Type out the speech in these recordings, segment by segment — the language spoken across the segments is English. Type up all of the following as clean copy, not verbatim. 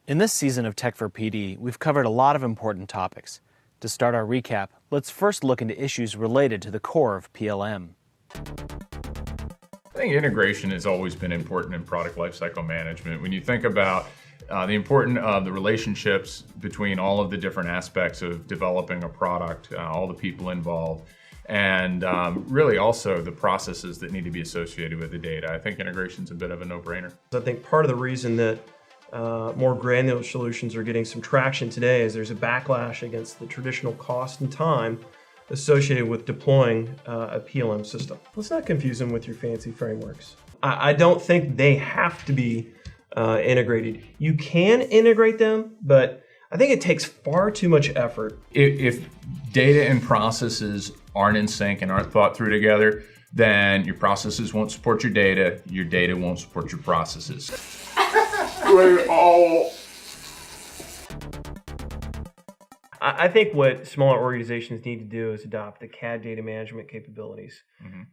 In this season of Tech for PD, we've covered a lot of important topics. To start our recap, let's first look into issues related to the core of PLM. I think integration has always been important in product lifecycle management. When you think about the importance of the relationships between all of the different aspects of developing a product, all the people involved, and really also the processes that need to be associated with the data, I think integration is a bit of a no-brainer. I think part of the reason that more granular solutions are getting some traction today is there's a backlash against the traditional cost and time associated with deploying a PLM system. Let's not confuse them with your fancy frameworks. I don't think they have to be integrated. You can integrate them, but I think it takes far too much effort. If data and processes aren't in sync and aren't thought through together, then your processes won't support your data won't support your processes. I think what smaller organizations need to do is adopt the CAD data management capabilities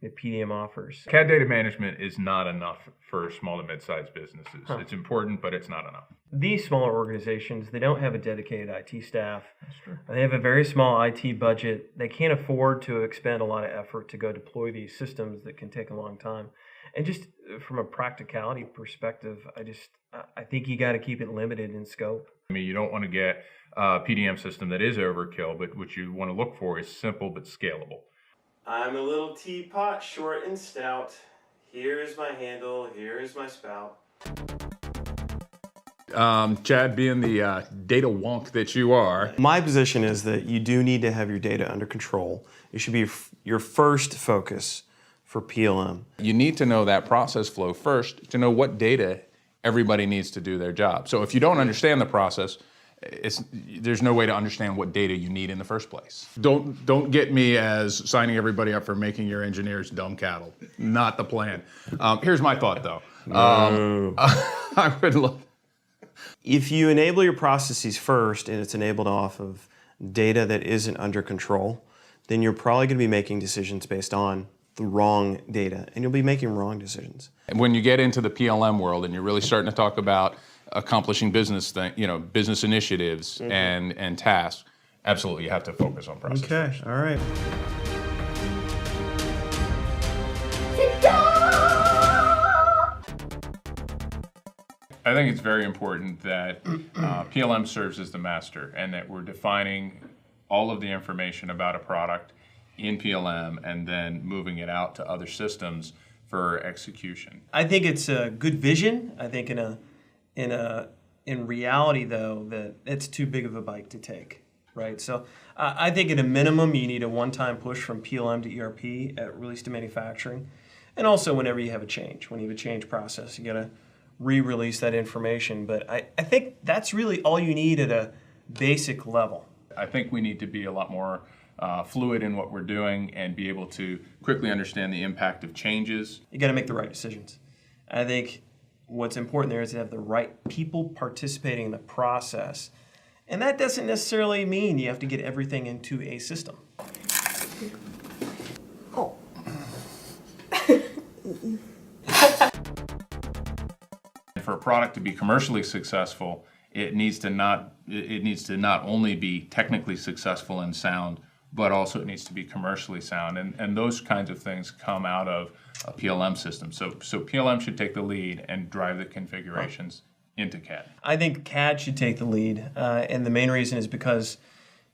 that PDM offers. CAD data management is not enough for small to mid-sized businesses. It's important, but it's not enough. These smaller organizations, they don't have a dedicated IT staff. That's true. They have a very small IT budget. They can't afford to expend a lot of effort to go deploy these systems that can take a long time. And just from a practicality perspective, I think you got to keep it limited in scope. I mean, you don't want to get a PDM system that is overkill, but what you want to look for is simple but scalable. I'm a little teapot, short and stout. Here is my handle, here is my spout. Chad, being the data wonk that you are. My position is that you do need to have your data under control. It should be your first focus for PLM. You need to know that process flow first to know what data everybody needs to do their job. So if you don't understand the process, there's no way to understand what data you need in the first place. Don't get me as signing everybody up for making your engineers dumb cattle. Not the plan. Here's my thought though. I would look. If you enable your processes first and it's enabled off of data that isn't under control, then you're probably going to be making decisions based on the wrong data, and you'll be making wrong decisions. When you get into the PLM world and you're really starting to talk about accomplishing business initiatives and tasks, absolutely you have to focus on process. Okay, all right. I think it's very important that PLM serves as the master and that we're defining all of the information about a product in PLM and then moving it out to other systems for execution. I think it's a good vision. I think in reality though, that it's too big of a bite to take, right? So I think at a minimum you need a one-time push from PLM to ERP at release to manufacturing. And also whenever you have a change, when you have a change process, you gotta re-release that information. But I think that's really all you need at a basic level. I think we need to be a lot more fluid in what we're doing and be able to quickly understand the impact of changes. You got to make the right decisions. I think what's important there is to have the right people participating in the process. And that doesn't necessarily mean you have to get everything into a system. Oh. For a product to be commercially successful, it needs to not only be technically successful and sound, but also it needs to be commercially sound. And those kinds of things come out of a PLM system. So PLM should take the lead and drive the configurations into CAD. I think CAD should take the lead. And the main reason is because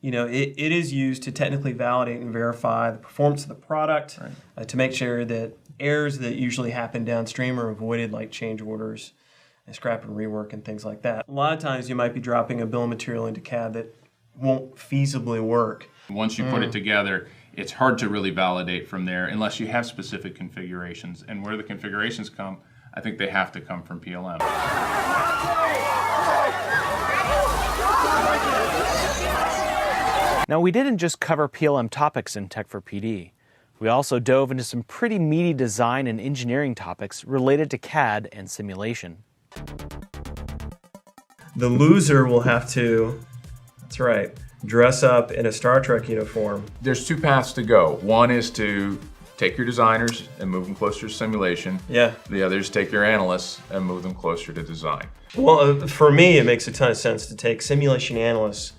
it is used to technically validate and verify the performance of the product, to make sure that errors that usually happen downstream are avoided, like change orders, and scrap and rework and things like that. A lot of times you might be dropping a bill of material into CAD that won't feasibly work. Once you put it together, it's hard to really validate from there unless you have specific configurations. And where the configurations come, I think they have to come from PLM. Now, we didn't just cover PLM topics in Tech for PD. We also dove into some pretty meaty design and engineering topics related to CAD and simulation. The loser will have to, that's right, dress up in a Star Trek uniform. There's two paths to go. One is to take your designers and move them closer to simulation. Yeah. The other is take your analysts and move them closer to design. Well, for me, it makes a ton of sense to take simulation analysts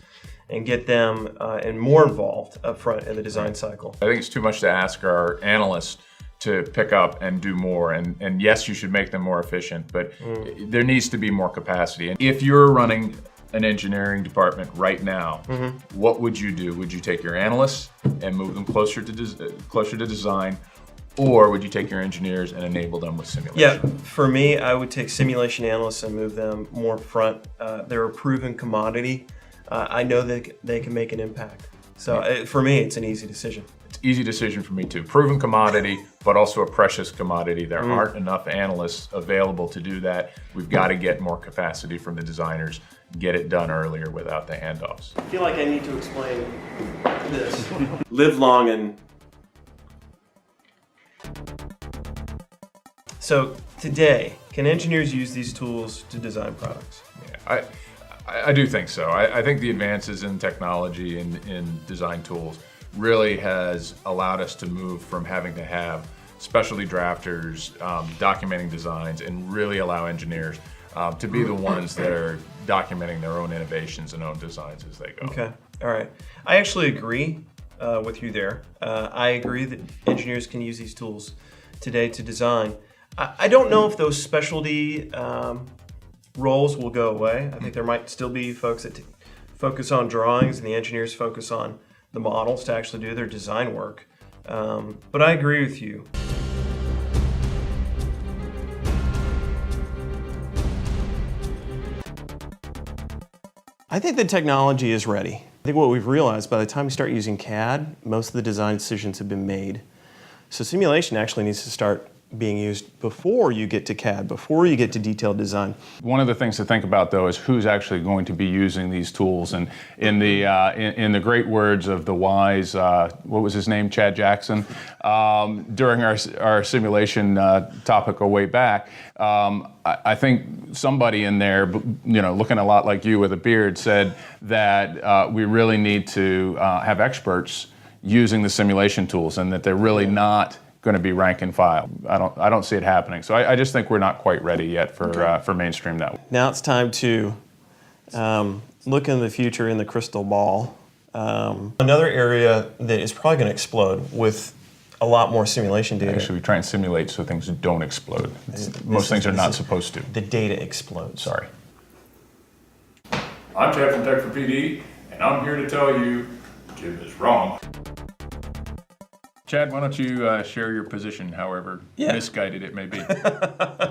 and get them and more involved up front in the design cycle. I think it's too much to ask our analysts to pick up and do more. And yes, you should make them more efficient, but there needs to be more capacity. And if you're running an engineering department right now, what would you do? Would you take your analysts and move them closer to design, or would you take your engineers and enable them with simulation? Yeah, for me, I would take simulation analysts and move them more up front. They're a proven commodity. I know that they can make an impact. So for me, it's an easy decision. Easy decision for me too. Proven commodity, but also a precious commodity. There aren't enough analysts available to do that. We've got to get more capacity from the designers, get it done earlier without the handoffs. I feel like I need to explain this. Live long and... So today, can engineers use these tools to design products? Yeah, I do think so. I think the advances in technology and in design tools really has allowed us to move from having to have specialty drafters documenting designs and really allow engineers to be the ones that are documenting their own innovations and own designs as they go. Okay, all right. I actually agree with you there. I agree that engineers can use these tools today to design. I don't know if those specialty roles will go away. I think there might still be folks that focus on drawings and the engineers focus on the models to actually do their design work. But I agree with you. I think the technology is ready. I think what we've realized, by the time we start using CAD, most of the design decisions have been made. So simulation actually needs to start being used before you get to CAD, before you get to detailed design. One of the things to think about, though, is who's actually going to be using these tools. And in the great words of the wise, what was his name, Chad Jackson, during our simulation topic a way back, I think somebody in there, looking a lot like you with a beard, said that we really need to have experts using the simulation tools, and that they're really not going to be rank and file. I don't see it happening. So I just think we're not quite ready yet for mainstream that. Now it's time to look in the future in the crystal ball. Another area that is probably going to explode with a lot more simulation data. Actually, we try and simulate so things don't explode. Most things are not supposed to. The data explodes. Sorry. I'm Chad from Tech for PD, and I'm here to tell you Jim is wrong. Chad, why don't you share your position, however misguided it may be?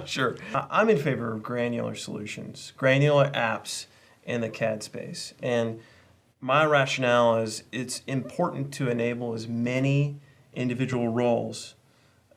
Sure. I'm in favor of granular solutions, granular apps in the CAD space. And my rationale is it's important to enable as many individual roles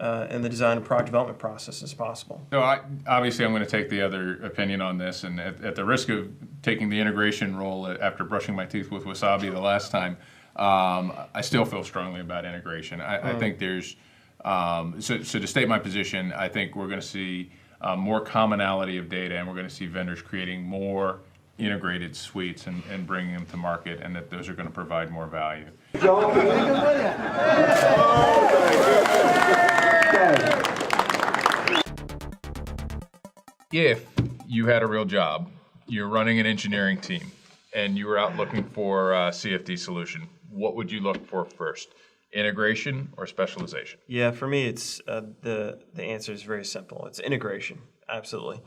in the design and product development process as possible. So obviously I'm going to take the other opinion on this, and at the risk of taking the integration role after brushing my teeth with wasabi the last time, I still feel strongly about integration. I think there's, so to state my position, I think we're going to see more commonality of data, and we're going to see vendors creating more integrated suites and bringing them to market, and that those are going to provide more value. If you had a real job, you're running an engineering team, and you were out looking for a CFD solution, what would you look for first? Integration or specialization? Yeah, for me, it's the answer is very simple. It's integration, absolutely.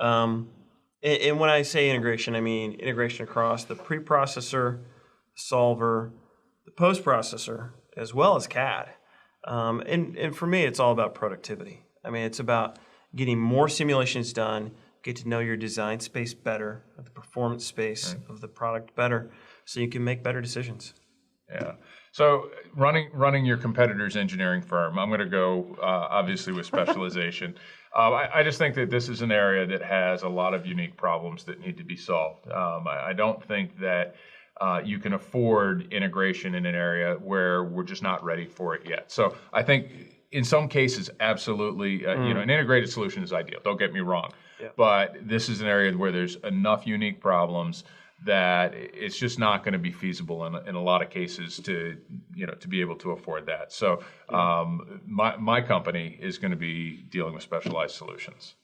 And when I say integration, I mean integration across the preprocessor, solver, the post-processor, as well as CAD. And for me, it's all about productivity. I mean, it's about getting more simulations done, get to know your design space better, the performance space of the product better, so you can make better decisions. Yeah. So running your competitor's engineering firm, I'm going to go obviously with specialization. I just think that this is an area that has a lot of unique problems that need to be solved. I don't think that you can afford integration in an area where we're just not ready for it yet. So I think in some cases, absolutely, an integrated solution is ideal. Don't get me wrong. Yeah. But this is an area where there's enough unique problems that it's just not going to be feasible in a lot of cases to be able to afford that. So my company is going to be dealing with specialized solutions.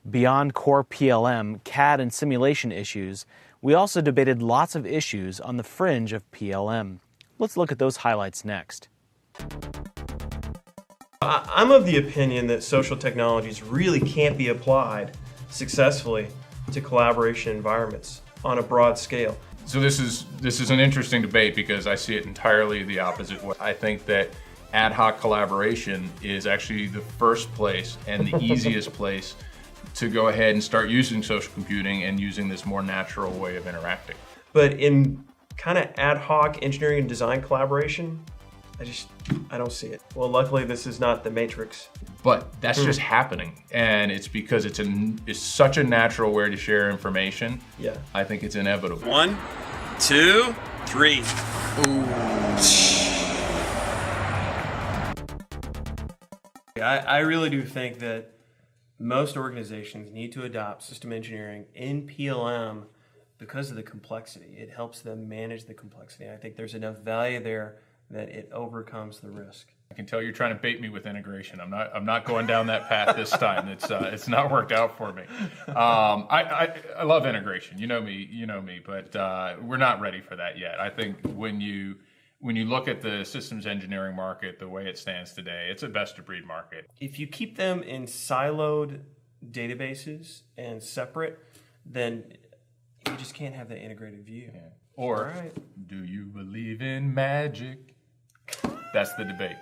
Beyond core PLM, CAD, and simulation issues, we also debated lots of issues on the fringe of PLM. Let's look at those highlights next. I'm of the opinion that social technologies really can't be applied successfully to collaboration environments on a broad scale. So this is an interesting debate because I see it entirely the opposite way. I think that ad hoc collaboration is actually the first place and the easiest place to go ahead and start using social computing and using this more natural way of interacting. But in kind of ad hoc engineering and design collaboration, I don't see it. Well, luckily this is not the Matrix. But that's just happening, and it's because it's such a natural way to share information. Yeah. I think it's inevitable. 1, 2, 3. I really do think that most organizations need to adopt system engineering in PLM because of the complexity. It helps them manage the complexity. I think there's enough value there that it overcomes the risk. I can tell you're trying to bait me with integration. I'm not going down that path this time. It's not worked out for me. I love integration. You know me, but we're not ready for that yet. I think when you look at the systems engineering market the way it stands today, it's a best of breed market. If you keep them in siloed databases and separate, then you just can't have that integrated view. Yeah. Or do you believe in magic? That's the debate.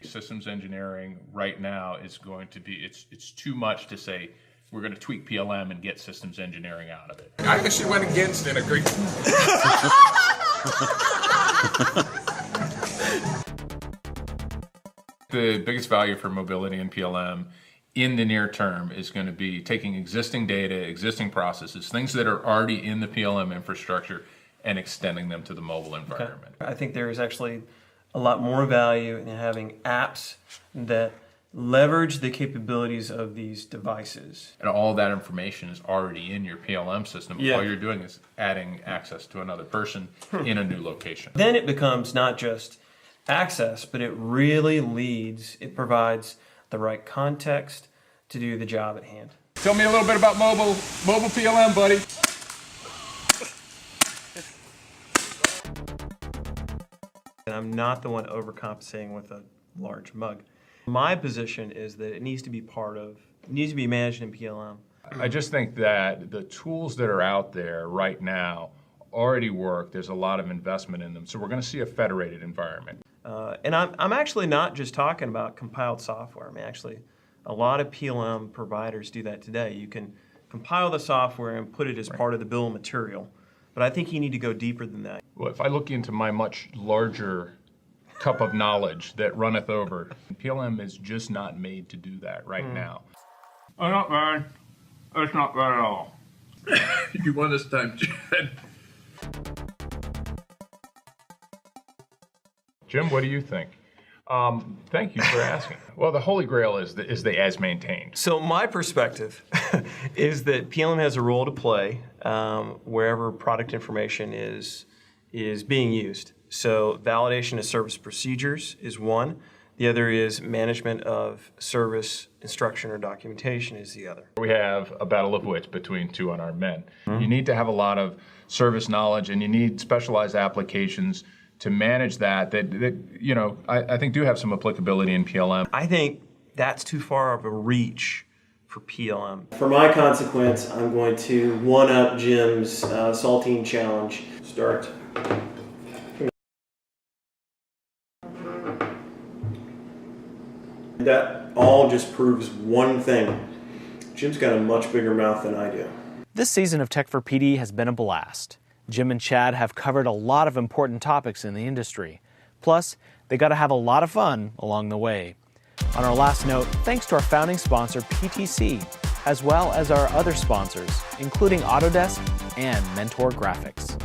Systems engineering right now is going to be, it's too much to say we're going to tweak PLM and get systems engineering out of it. I actually went against integration. The biggest value for mobility in PLM in the near term is going to be taking existing data, existing processes, things that are already in the PLM infrastructure, and extending them to the mobile environment. Okay. I think there is actually a lot more value in having apps that leverage the capabilities of these devices. And all that information is already in your PLM system. Yeah. All you're doing is adding access to another person in a new location. Then it becomes not just access, but it it provides the right context to do the job at hand. Tell me a little bit about mobile PLM, buddy. And I'm not the one overcompensating with a large mug. My position is that it needs to be managed in PLM. I just think that the tools that are out there right now already work. There's a lot of investment in them. So we're going to see a federated environment. And I'm actually not just talking about compiled software. I mean, actually, a lot of PLM providers do that today. You can compile the software and put it as part of the bill of material. But I think you need to go deeper than that. Well, if I look into my much larger cup of knowledge that runneth over, PLM is just not made to do that right now. Oh, not bad. It's not bad at all. You won this time, Chad. Jim, what do you think? Thank you for asking. Well, the Holy Grail is the as maintained. So my perspective is that PLM has a role to play wherever product information is being used. So validation of service procedures is one. The other is management of service instruction or documentation is the other. We have a battle of wits between two unarmed men. You need to have a lot of service knowledge, and you need specialized applications to manage that I think do have some applicability in PLM. I think that's too far of a reach for PLM. For my consequence, I'm going to one-up Jim's saltine challenge. Start. That all just proves one thing. Jim's got a much bigger mouth than I do. This season of Tech for PD has been a blast. Jim and Chad have covered a lot of important topics in the industry. Plus, they got to have a lot of fun along the way. On our last note, thanks to our founding sponsor, PTC, as well as our other sponsors, including Autodesk and Mentor Graphics.